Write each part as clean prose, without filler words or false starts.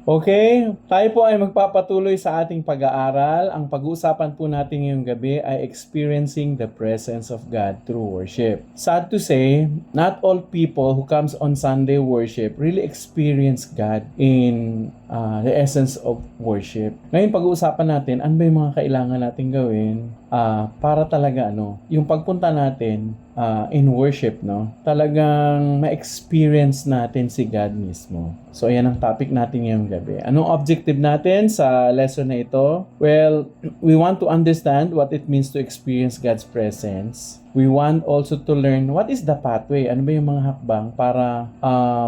Okay, tayo po ay magpapatuloy sa ating pag-aaral. Ang pag-uusapan po natin ngayong gabi ay experiencing the presence of God through worship. Sad to say, not all people who comes on Sunday worship really experience God in the essence of worship. Ngayon pag-uusapan natin, ano ba yung mga kailangan natin gawin para talaga yung pagpunta natin in worship, talagang ma-experience natin si God mismo. So, ayan ang topic natin ngayong gabi. Anong objective natin sa lesson na ito? Well, we want to understand what it means to experience God's presence. We want also to learn what is the pathway. Ano ba yung mga hakbang para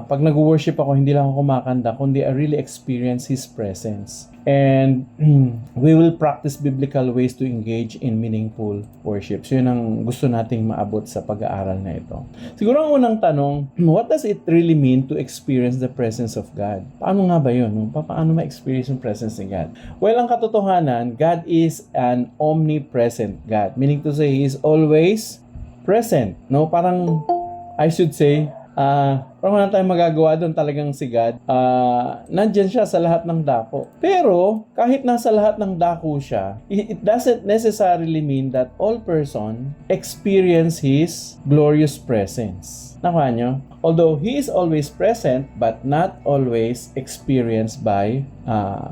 pag nag-worship ako, hindi lang ako kumakanta, kundi I really experience His presence. And we will practice biblical ways to engage in meaningful worship. So yun ang gusto nating maabot sa pag-aaral na ito. Siguro ang unang tanong, what does it really mean to experience the presence of God? Paano nga ba yun? Paano ma-experience yung presence ni God? Well, ang katotohanan, God is an omnipresent God. Meaning to say, He is always present. Parang, I should say, parang wala tayong magagawa doon, talagang si God. Nandyan siya sa lahat ng dako. Pero, kahit nasa lahat ng dako siya, it doesn't necessarily mean that all person experience His glorious presence. Nakuha nyo? Although He is always present, but not always experienced by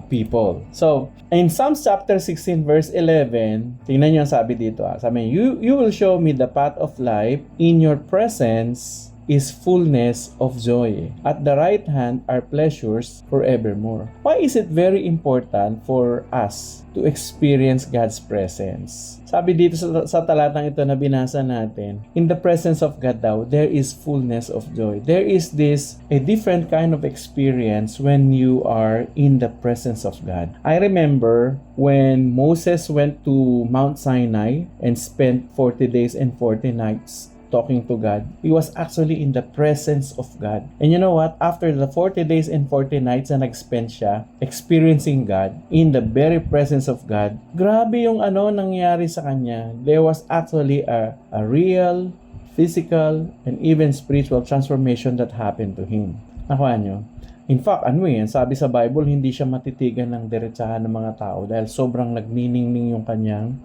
people. So, in Psalms chapter 16 verse 11, tingnan nyo ang sabi dito. Sabi, you will show me the path of life. In your presence is fullness of joy. At the right hand are pleasures forevermore. Why is it very important for us to experience God's presence? Sabi dito sa talatang ito na binasa natin, in the presence of God daw, there is fullness of joy. There is a different kind of experience when you are in the presence of God. I remember when Moses went to Mount Sinai and spent 40 days and 40 nights talking to God, he was actually in the presence of God. And you know what? After the 40 days and 40 nights na nag-spend siya experiencing God, in the very presence of God, grabe yung nangyari sa kanya. There was actually a real, physical, and even spiritual transformation that happened to him. Nakuha nyo? In fact, sabi sa Bible, hindi siya matitigan ng diretsahan ng mga tao dahil sobrang nagniningning yung kanyang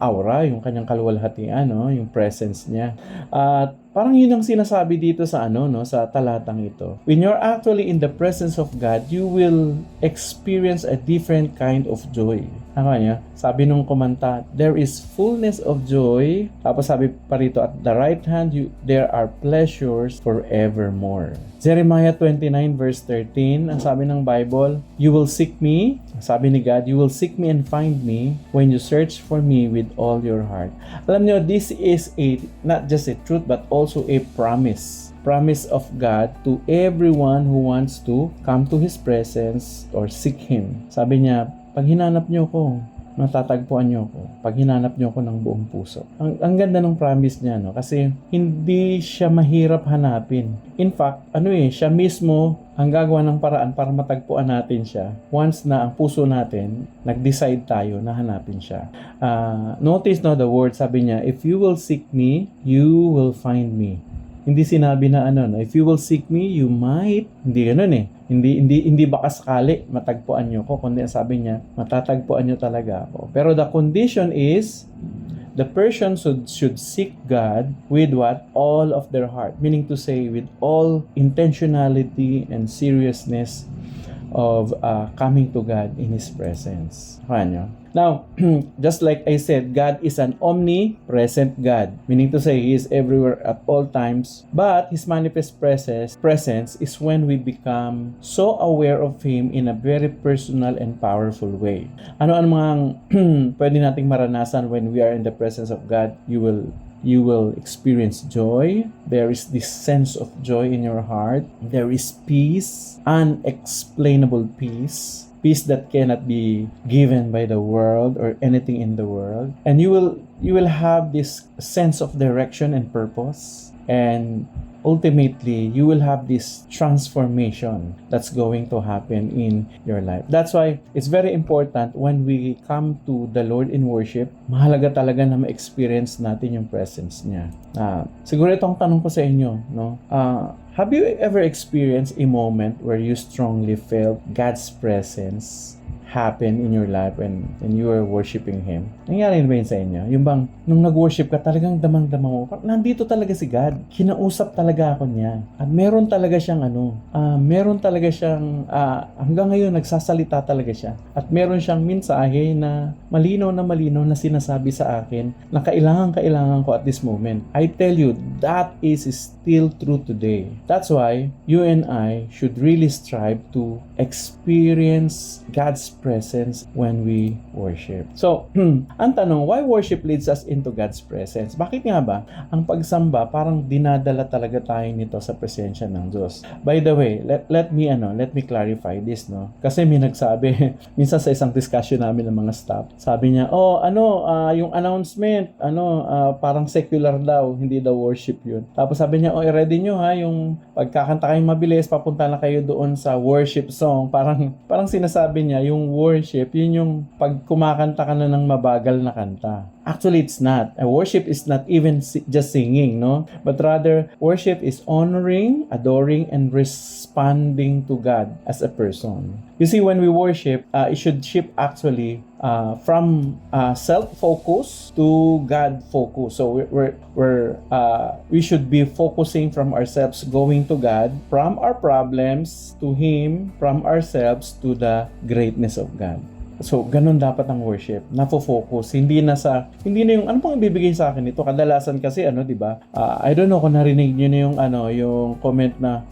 aura, yung kanyang kaluwalhatian, yung presence niya. At parang yun ang sinasabi dito sa sa talatang ito. When you're actually in the presence of God, you will experience a different kind of joy. Sabi nung kumanta, there is fullness of joy. Tapos sabi pa rito, at the right hand, there are pleasures forevermore. Jeremiah 29 verse 13, ang sabi ng Bible, you will seek me, sabi ni God, you will seek me and find me when you search for me with all your heart. Alam nyo, this is not just a truth but also a promise of God to everyone who wants to come to His presence or seek Him. Sabi niya, pag hinanap niyo ko, matatagpuan niyo ko. Pag hinanap niyo ko ng buong puso. Ang ganda ng promise niya, kasi hindi siya mahirap hanapin. In fact, siya mismo ang gagawa ng paraan para matagpuan natin siya once na ang puso natin, nag-decide tayo na hanapin siya. Notice the word, sabi niya, if you will seek me, you will find me. Hindi sinabi na if you will seek me, you might. Hindi ganun Hindi baka sakali matagpuan nyo ko, kundi sabi niya, matatagpuan nyo talaga ako. Pero the condition is, the person should seek God with what? All of their heart. Meaning to say, with all intentionality and seriousness of coming to God in His presence. Now, just like I said, God is an omnipresent God. Meaning to say, He is everywhere at all times. But His manifest presence is when we become so aware of Him in a very personal and powerful way. Ano mga pwede nating maranasan when we are in the presence of God? You will experience joy. There is this sense of joy in your heart. There is peace, unexplainable peace that cannot be given by the world or anything in the world. And you will have this sense of direction and purpose. And ultimately, you will have this transformation that's going to happen in your life. That's why it's very important when we come to the Lord in worship, mahalaga talaga na ma-experience natin yung presence niya. Siguro itong tanong ko sa inyo, no? Have you ever experienced a moment where you strongly felt God's presence happen in your life when you were worshiping Him? Nangyari ba yun sa inyo? Yung bang, nung nag-worship ka, talagang damang-dama mo, nandito talaga si God. Kinausap talaga ako niya. At meron talaga siyang hanggang ngayon, nagsasalita talaga siya. At meron siyang mensahe na malinaw na sinasabi sa akin na kailangan ko at this moment. I tell you, that is still true today. That's why you and I should really strive to experience God's presence when we worship. So, ang tanong, why worship leads us into God's presence? Bakit nga ba ang pagsamba parang dinadala talaga tayo nito sa presensya ng Diyos? By the way, let me clarify this, no? Kasi may nagsabi minsan sa isang discussion namin ng mga staff, sabi niya, yung announcement, parang secular daw, hindi daw worship yun. Tapos sabi niya, ready nyo ha, yung pagkakanta kayong mabilis, papunta na kayo doon sa worship song. Parang sinasabi niya, yung worship, yun yung pag kumakanta ka na ng mabagal na kanta. Actually, it's not. Worship is not even just singing, no? But rather, worship is honoring, adoring, and responding to God as a person. You see, when we worship, it should shift actually from self-focus to God-focus. So we should be focusing from ourselves, going to God, from our problems to Him, from ourselves to the greatness of God. So, ganun dapat ang worship. Nafo-focus. Hindi na yung, ano pang ibibigay sa akin ito? Kadalasan kasi, di ba? I don't know kung narinig nyo na yung comment na,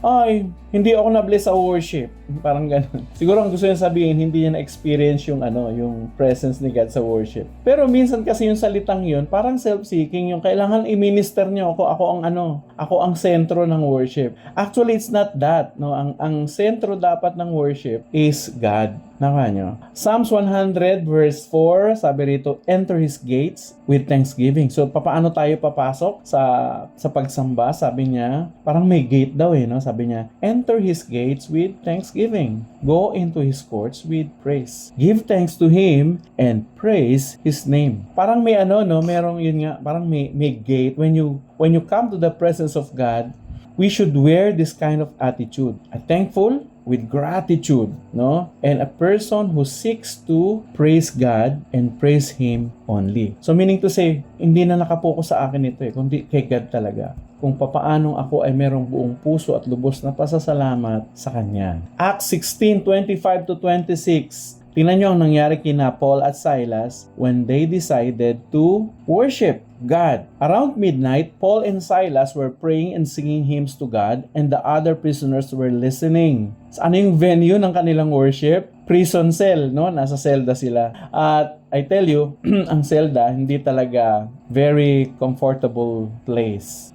hindi ako na-bless sa worship. Parang ganun. Siguro ang gusto niya sabihin, hindi niya na-experience yung presence ni God sa worship. Pero minsan kasi yung salitang yun, parang self-seeking, yung kailangan i-minister niyo ako ang sentro ng worship. Actually, it's not that, no? Ang sentro dapat ng worship is God. Naka nyo? Psalms 100 verse 4, sabi rito, enter His gates with thanksgiving. So, paano tayo papasok sa pagsamba? Sabi niya, parang may gate daw no? Sabi niya, enter His gates with thanksgiving. Go into His courts with praise. Give thanks to Him and praise His name. Parang may merong yun nga, parang may gate. When you come to the presence of God, we should wear this kind of attitude. A thankful with gratitude, no? And a person who seeks to praise God and praise Him only. So meaning to say, hindi na nakapokus sa akin ito kundi kay God talaga. Kung papaanong ako ay merong buong puso at lubos na pasasalamat sa Kanya. Acts 16:25-26. Tingnan nyo ang nangyari kina Paul at Silas when they decided to worship God. Around midnight, Paul and Silas were praying and singing hymns to God, and the other prisoners were listening. Ano yung venue ng kanilang worship? Prison cell, no? Nasa selda sila. At I tell you, ang selda, hindi talaga very comfortable place.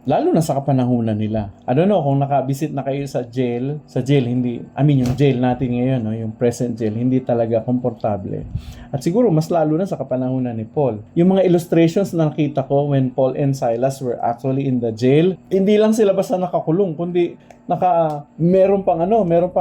Lalo na sa kapanahunan nila. I don't know kung nakabisit na kayo sa jail. Sa jail, yung jail natin ngayon, no? Yung present jail, hindi talaga komportable. At siguro, mas lalo na sa kapanahunan ni Paul. Yung mga illustrations na nakita ko when Paul and Silas were actually in the jail, hindi lang sila basta nakakulong, kundi meron pang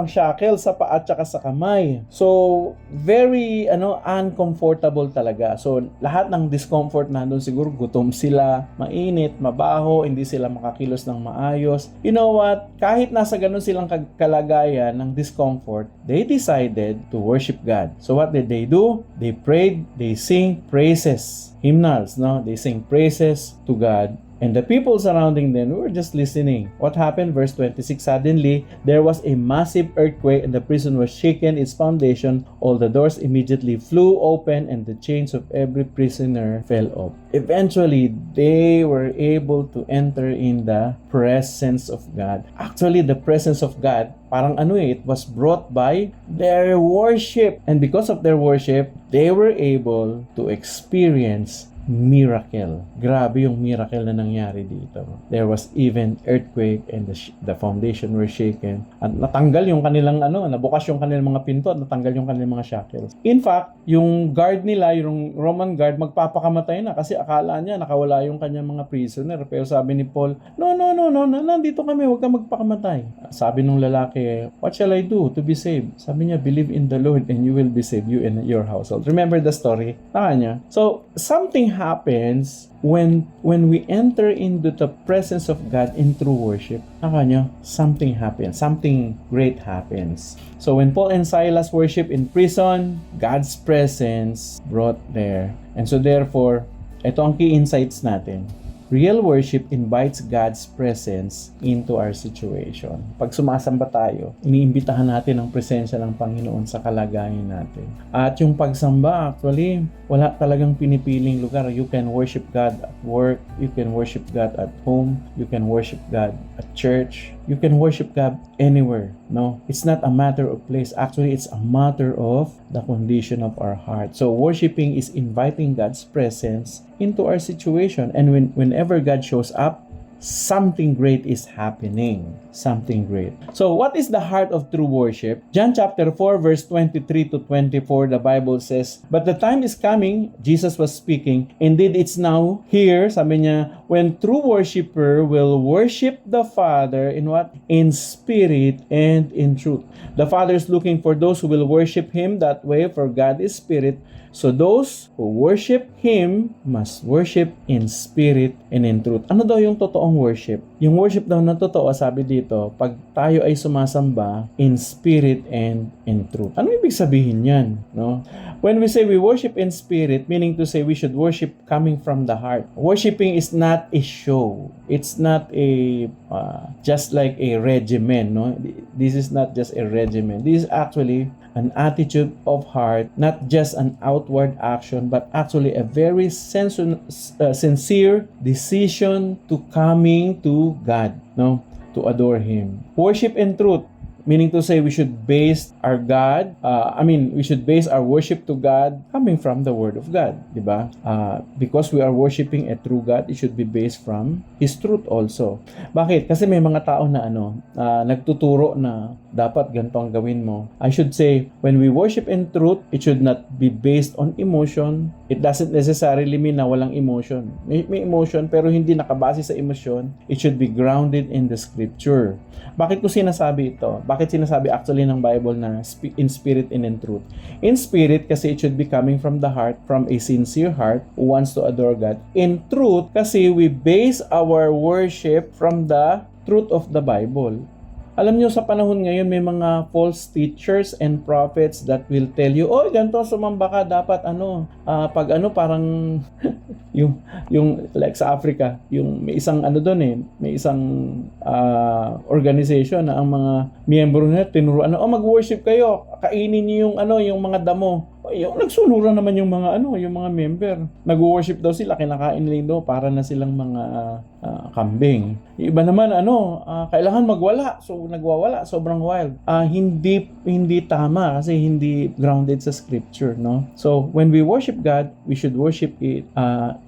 shackle sa paa at saka sa kamay. So, very uncomfortable talaga. So, lahat ng discomfort nandun, siguro gutom sila, mainit, mabaho, hindi sila makakilos ng maayos. You know what? Kahit nasa ganun silang kalagayan ng discomfort, they decided to worship God. So, what did they do? They prayed, they sing praises, hymnals, no? They sing praises to God. And the people surrounding them were just listening. What happened? Verse 26, suddenly there was a massive earthquake and the prison was shaken, its foundation. All the doors immediately flew open and the chains of every prisoner fell off. Eventually, they were able to enter in the presence of God. Actually, the presence of God, parang it was brought by their worship. And because of their worship, they were able to experience miracle. Grabe yung miracle na nangyari dito. There was even earthquake and the foundation were shaken. At natanggal yung kanilang nabukas yung kanilang mga pinto at natanggal yung kanilang mga shackles. In fact, yung guard nila, yung Roman guard, magpapakamatay na kasi akala niya nakawala yung kanyang mga prisoner. Pero sabi ni Paul, no, nandito kami, huwag kang magpakamatay. Sabi nung lalaki, what shall I do to be saved? Sabi niya, believe in the Lord and you will be saved, you and your household. Remember the story? Niya. So, something happens when we enter into the presence of God in true worship. Niya, something happens. Something great happens. So, when Paul and Silas worship in prison, God's presence brought there. And so, therefore, ito ang key insights natin. Real worship invites God's presence into our situation. Pag sumasamba tayo, iniimbitahan natin ang presensya ng Panginoon sa kalagayan natin. At yung pagsamba, actually, wala talagang pinipiling lugar. You can worship God at work, you can worship God at home, you can worship God at church, you can worship God anywhere. No, it's not a matter of place. Actually, it's a matter of the condition of our heart. So, worshiping is inviting God's presence into our situation. And whenever God shows up, something great is happening. Something great. So, what is the heart of true worship? John chapter 4, verse 23 to 24, the Bible says, "But the time is coming," Jesus was speaking, "indeed it's now here," sabi niya, "when true worshiper will worship the Father in what? In spirit and in truth. The Father is looking for those who will worship Him that way, for God is spirit. So those who worship Him must worship in spirit and in truth." Ano daw yung totoong worship? Yung worship daw na totoo, sabi dito, pag tayo ay sumasamba in spirit and in truth. Ano ibig sabihin yan? No? When we say we worship in spirit, meaning to say we should worship coming from the heart. Worshiping is not a show. It's not a just like a regimen. No? This is not just a regimen. This is actually an attitude of heart, not just an outward action, but actually a very sincere decision to coming to God, no, to adore Him. Worship in truth, meaning to say we should base our worship to God coming from the Word of God, diba? Because we are worshiping a true God, it should be based from His truth also. Bakit? Kasi may mga tao na nagtuturo na dapat ganito ang gawin mo. I should say, when we worship in truth, it should not be based on emotion. It doesn't necessarily mean na walang emotion. May emotion pero hindi nakabase sa emotion. It should be grounded in the Scripture. Bakit ko sinasabi ito? Bakit sinasabi actually ng Bible na in spirit and in truth? In spirit kasi it should be coming from the heart, from a sincere heart who wants to adore God. In truth kasi we base our worship from the truth of the Bible. Alam nyo, sa panahon ngayon, may mga false teachers and prophets that will tell you, oh, ganito, sumamba ka, dapat parang, yung like sa Africa, yung may isang may isang organization na ang mga miyembro nila, tinuruan, mag-worship kayo, kainin niyo yung mga damo. Yung nagsunuran naman yung mga member. Nag-worship daw sila, kinakain lang daw para na silang mga kambing. Yung iba naman kailangan magwala. So nagwawala, sobrang wild. Hindi tama kasi hindi grounded sa scripture, no? So when we worship God, we should worship it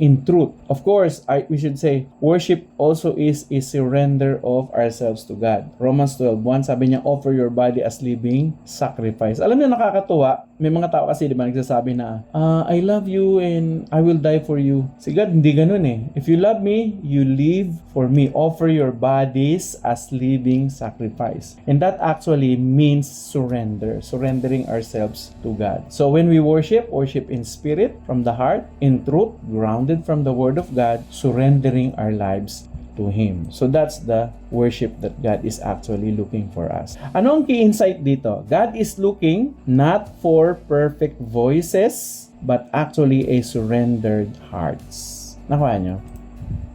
in truth. Of course, we should say worship also is a surrender of ourselves to God. Romans 12:1 sabi niya, offer your body as living sacrifice. Alam niyo, nakakatuwa. May mga tao kasi, di ba, nagsasabi na, I love you and I will die for you. Si God, hindi ganun eh. If you love me, you live for me. Offer your bodies as living sacrifice. And that actually means surrender. Surrendering ourselves to God. So when we worship in spirit, from the heart, in truth, grounded from the Word of God, surrendering our lives to Him. So that's the worship that God is actually looking for us. Ano ang key insight dito? God is looking not for perfect voices, but actually a surrendered hearts. Nakuha nyo?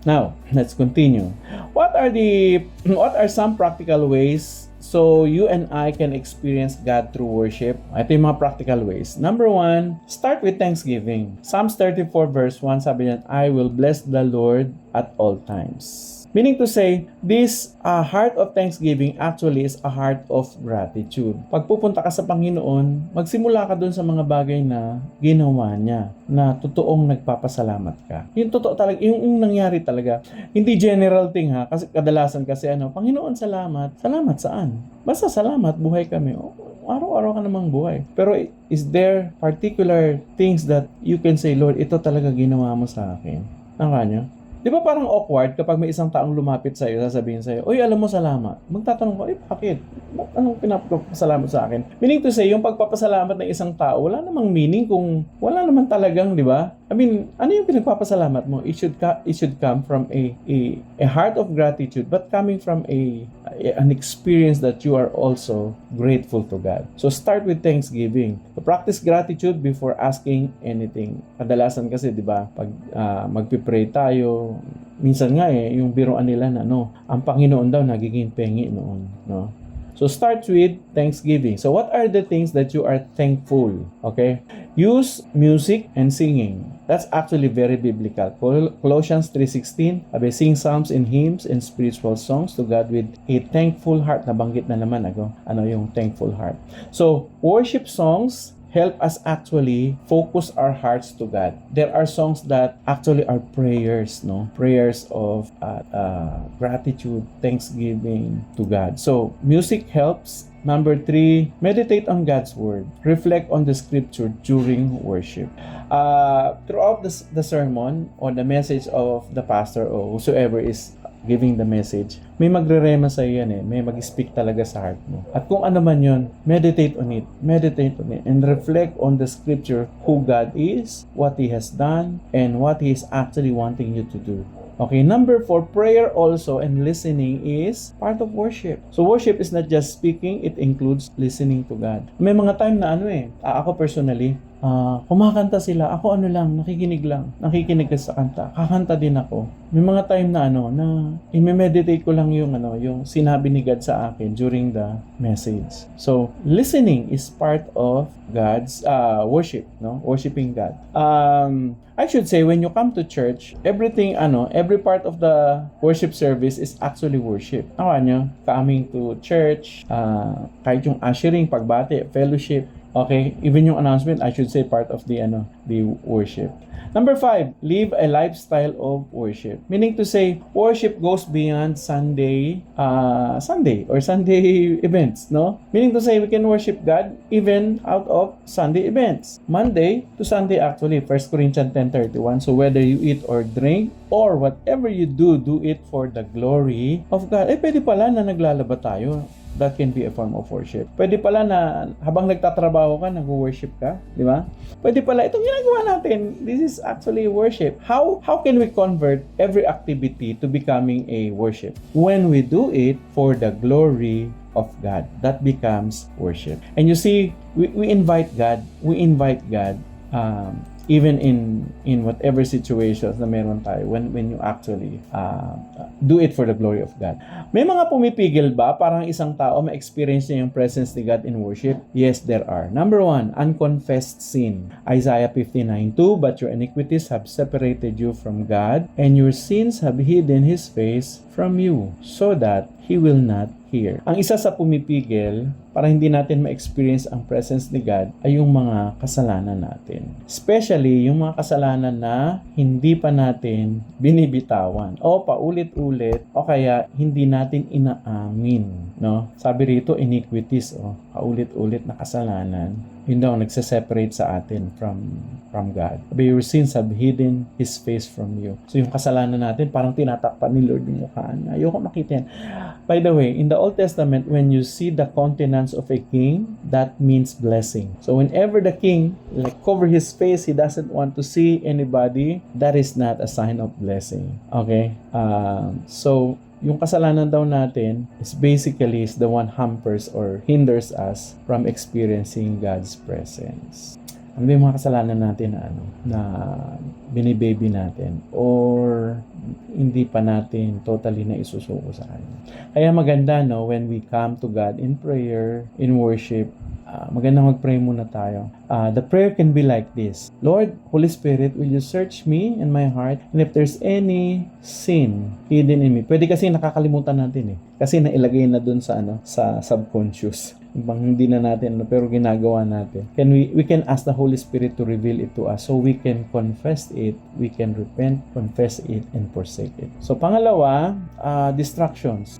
Now, let's continue. What are some practical ways so you and I can experience God through worship? Ito yung mga practical ways. Number 1, start with thanksgiving. Psalms 34 verse 1 sabi niyan, I will bless the Lord at all times. Meaning to say, this heart of thanksgiving actually is a heart of gratitude. Pag pupunta ka sa Panginoon, magsimula ka dun sa mga bagay na ginawa niya, na totoong nagpapasalamat ka. Yung totoo talaga, yung nangyari talaga. Hindi general thing ha, kasi kadalasan kasi Panginoon salamat. Salamat saan? Basta salamat, buhay kami. Araw-araw ka namang buhay. Pero is there particular things that you can say, Lord, ito talaga ginawa mo sa akin? Ang kanya? Di ba parang awkward kapag may isang taong lumapit sa'yo, sasabihin sa'yo, uy, alam mo, salamat. Magtatanong ko, bakit? Anong pinapasalamat sa akin? Meaning to say, yung pagpapasalamat ng isang tao, wala namang meaning kung wala naman talagang, di ba? I mean, ano yung pinagpapasalamat mo? It should come from a heart of gratitude, but coming from an experience that you are also grateful to God. So start with thanksgiving. So practice gratitude before asking anything. Kadalasan kasi, di ba, pag magpipray tayo, minsan nga yung biruan nila na ang Panginoon daw nagiging pengi noon, no? So start with thanksgiving. So what are the things that you are thankful? Okay? Use music and singing. That's actually very biblical. Colossians 3:16, sing psalms and hymns and spiritual songs to God with a thankful heart. Nabanggit na naman ano yung thankful heart. So worship songs help us actually focus our hearts to God. There are songs that actually are prayers, prayers of gratitude, thanksgiving to God. So music helps. Number 3, meditate on God's Word. Reflect on the Scripture during worship. Throughout the sermon or the message of the pastor or whosoever is giving the message, may magre-rema sa iyo yan may mag-speak talaga sa heart mo. At kung ano man yun, meditate on it, and reflect on the Scripture, who God is, what He has done, and what He is actually wanting you to do. Okay, number 4, prayer also and listening is part of worship. So worship is not just speaking, it includes listening to God. May mga time na ako personally, kumakanta sila, ako nakikinig ka sa kanta, kakanta din ako. May mga time na na i-meditate ko lang yung sinabi ni God sa akin during the message. So listening is part of God's worship, worshiping God. I should say, when you come to church, everything, every part of the worship service is actually worship. Coming to church, kahit yung ushering, pagbati, fellowship, okay, even yung announcement, I should say, part of the worship. Number 5, live a lifestyle of worship. Meaning to say, worship goes beyond Sunday or Sunday events, Meaning to say, we can worship God even out of Sunday events. Monday to Sunday actually, 1 Corinthians 10:31. So whether you eat or drink or whatever you do, do it for the glory of God. Pwede pala na naglalaba tayo. That can be a form of worship. Pwede pala na habang nagtatrabaho ka, nag-worship ka, di ba? Pwede pala, itong ginagawa natin, this is actually worship. How can we convert every activity to becoming a worship? When we do it for the glory of God, that becomes worship. And you see, we invite God, even in whatever situations na meron tayo when you actually do it for the glory of God. May mga pumipigil ba parang isang tao ma-experience niya yung presence ni God in worship? Yes, there are. Number 1, unconfessed sin. Isaiah 59:2, but your iniquities have separated you from God, and your sins have hidden His face from you, so that He will not hear. Ang isa sa pumipigil para hindi natin ma-experience ang presence ni God ay yung mga kasalanan natin. Especially yung mga kasalanan na hindi pa natin binibitawan o paulit-ulit o kaya hindi natin inaamin, Sabi rito, iniquities, paulit-ulit na kasalanan. Yun daw nagse-separate sa atin from God. But your sins have hidden His face from you. So yung kasalanan natin, parang tinatakpan ni Lord yung mukha niya. Ayoko makita yan. By the way, in the Old Testament, when you see the countenance of a king, that means blessing. So whenever the king cover his face, he doesn't want to see anybody, that is not a sign of blessing. Okay? So yung kasalanan daw natin is basically the one hampers or hinders us from experiencing God's presence. Ano ba yung mga kasalanan natin na binibaby natin or hindi pa natin totally na isusuko sa Kanya. Kaya maganda when we come to God in prayer, in worship, magandang mag-pray muna tayo. The prayer can be like this: Lord, Holy Spirit, will you search me and my heart, and if there's any sin hidden in me. Pwede kasi nakakalimutan natin kasi nailagay na dun sa sa subconscious. Bang hindi na natin pero ginagawa natin. We can ask the Holy Spirit to reveal it to us so we can confess it, we can repent, confess it, and forsake it. So pangalawa, distractions.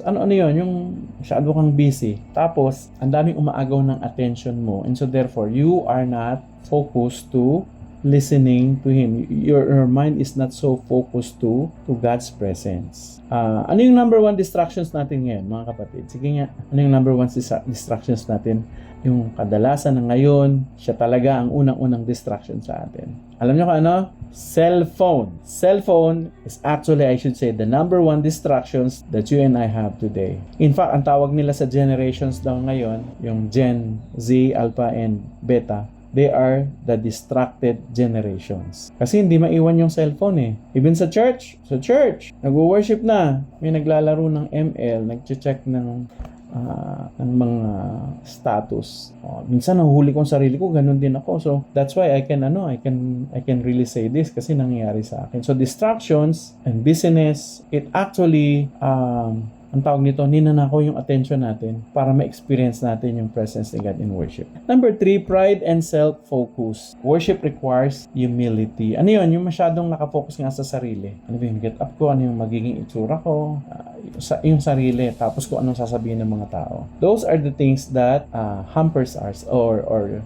Ano yun? Yung masyado kang busy. Tapos, ang daming umaagaw ng attention mo. And so therefore, you are not focused to listening to Him. Your mind is not so focused to God's presence. Ano yung number one distractions natin ngayon, mga kapatid? Sige nga, ano yung number one distractions natin? Yung kadalasan na ngayon, siya talaga ang unang-unang distraction sa atin. Alam niyo kung ano? Cellphone. Cellphone is actually, I should say, the number one distractions that you and I have today. In fact, ang tawag nila sa generations daw ngayon, yung Gen Z, Alpha, and Beta, they are the distracted generations. Kasi hindi maiwan yung cellphone Even sa church, nagwo-worship na. May naglalaro ng ML, nagche-check ng mga status. Minsan nahuhuli ko ang sarili ko, ganun din ako. So that's why I can really say this kasi nangyayari sa akin. So distractions and busyness, it actually ang tawag nito, ninanakaw yung attention natin para ma-experience natin yung presence ni God in worship. Number 3, pride and self-focus. Worship requires humility. Ano yun? Yung masyadong nakafocus nga sa sarili. Ano yung get up ko? Ano yung magiging itsura ko? Yung sarili. Tapos kung anong sasabihin ng mga tao. Those are the things that hampers us or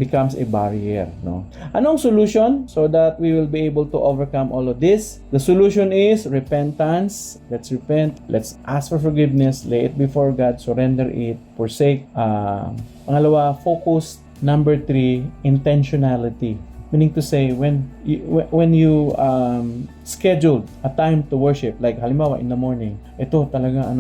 becomes a barrier. No? Anong solution so that we will be able to overcome all of this? The solution is repentance. Let's repent. Let's ask for forgiveness, lay it before God, surrender it, forsake. Pangalawa, focus. Number 3, intentionality. Meaning to say, when you schedule a time to worship, like halimbawa in the morning, ito talaga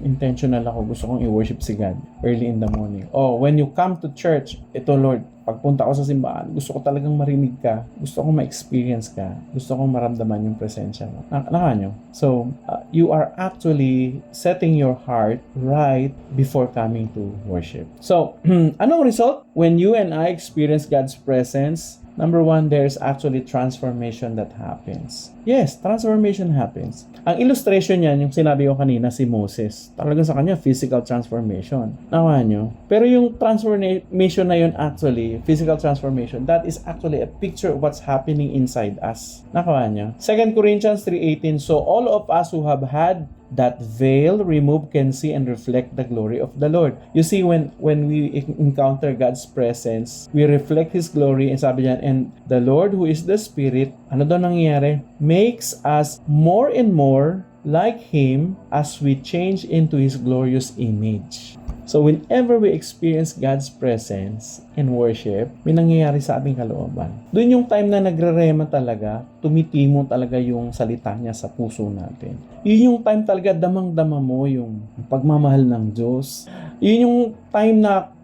intentional ako, gusto kong i-worship si God early in the morning. Or when you come to church, ito Lord, pagpunta ko sa simbahan, gusto ko talagang marinig ka, gusto kong ma-experience ka, gusto kong maramdaman yung presensya mo. Nyo? So, you are actually setting your heart right before coming to worship. So, anong result? When you and I experience God's presence, number 1, there's actually transformation that happens. Yes, transformation happens. Ang illustration niyan, yung sinabi ko kanina, si Moses. Talagang sa kanya, physical transformation. Nawa nyo? Pero yung transformation na yun actually, physical transformation, that is actually a picture of what's happening inside us. Nakawa nyo? 2 Corinthians 3:18, so all of us who have had that veil removed can see and reflect the glory of the Lord. You see, when we encounter God's presence, we reflect His glory, and sabi niyan, and the Lord who is the Spirit, ano daw nangyayari? Makes us more and more like Him as we change into His glorious image. So whenever we experience God's presence in worship, may nangyayari sa ating kalooban. Doon yung time na nagre-rema talaga, tumitimo talaga yung salita niya sa puso natin. Yun yung time talaga damang-dama mo yung pagmamahal ng Diyos. Yun yung time na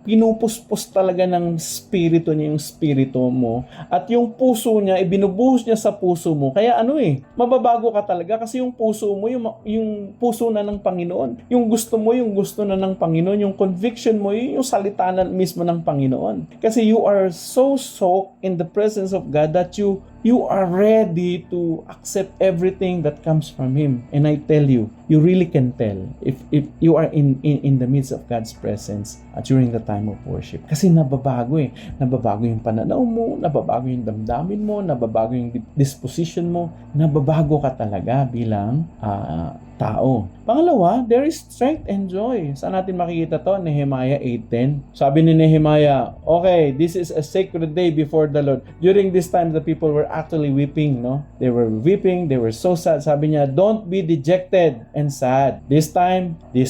pinupuspos talaga ng spirito niya yung spirito mo. At yung puso niya, ibinubuhos niya sa puso mo. Kaya mababago ka talaga kasi yung puso mo, yung puso na ng Panginoon. Yung gusto mo, yung gusto na ng Panginoon. Yung conviction mo, yung salita na mismo ng Panginoon. Kasi you are so soaked in the presence of God that you are ready to accept everything that comes from Him. And I tell you, you really can tell if you are in the midst of God's presence during the time of worship. Kasi nababago Nababago yung pananaw mo, nababago yung damdamin mo, nababago yung disposition mo, nababago ka talaga bilang tao. Pangalawa, there is strength and joy. Saan natin makikita to? Nehemiah 8:10. Sabi ni Nehemiah, okay, this is a sacred day before the Lord. During this time, the people were actually weeping, no? They were weeping, they were so sad. Sabi niya, don't be dejected and sad. This time is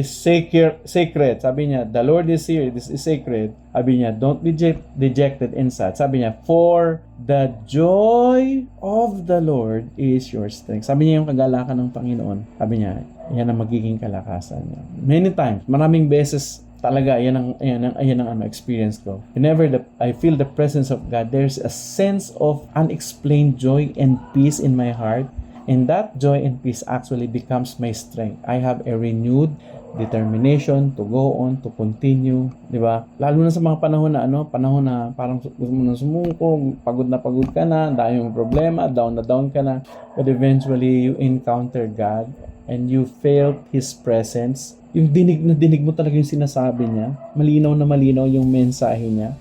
sacred. Sabi niya, the Lord is here, this is sacred. Sabi niya, don't be dejected and sad. Sabi niya, for the joy of the Lord is your strength. Sabi niya yung kagalakan ng Panginoon. Sabi niya, yan ang magiging kalakasan niya. Many times, maraming beses talaga, yan ang experience ko. Whenever I feel the presence of God, there's a sense of unexplained joy and peace in my heart. And that joy and peace actually becomes my strength. I have a renewed determination to go on, to continue, di ba? Lalo na sa mga panahon na parang gusto mo na sumuko, pagod ka na, dahil yung problema, down na down ka na, but eventually you encounter God and you felt His presence. Yung dinig na dinig mo talaga yung sinasabi niya, malinaw na malinaw yung mensahe niya.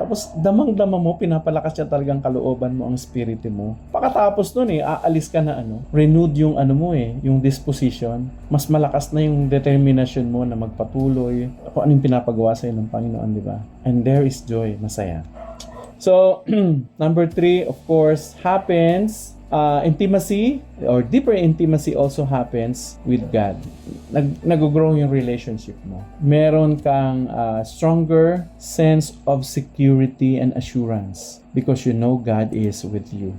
Tapos damang-dama mo, pinapalakas niya talagang kalooban mo, ang spirito mo. Pagkatapos nun aalis ka na renewed yung yung disposition. Mas malakas na yung determination mo na magpatuloy. Kung anong pinapagawa sa'yo ng Panginoon, di ba? And there is joy, masaya. So, number 3, of course, happens. Intimacy or deeper intimacy also happens with God. Nag-grow yung relationship mo. Meron kang stronger sense of security and assurance because you know God is with you.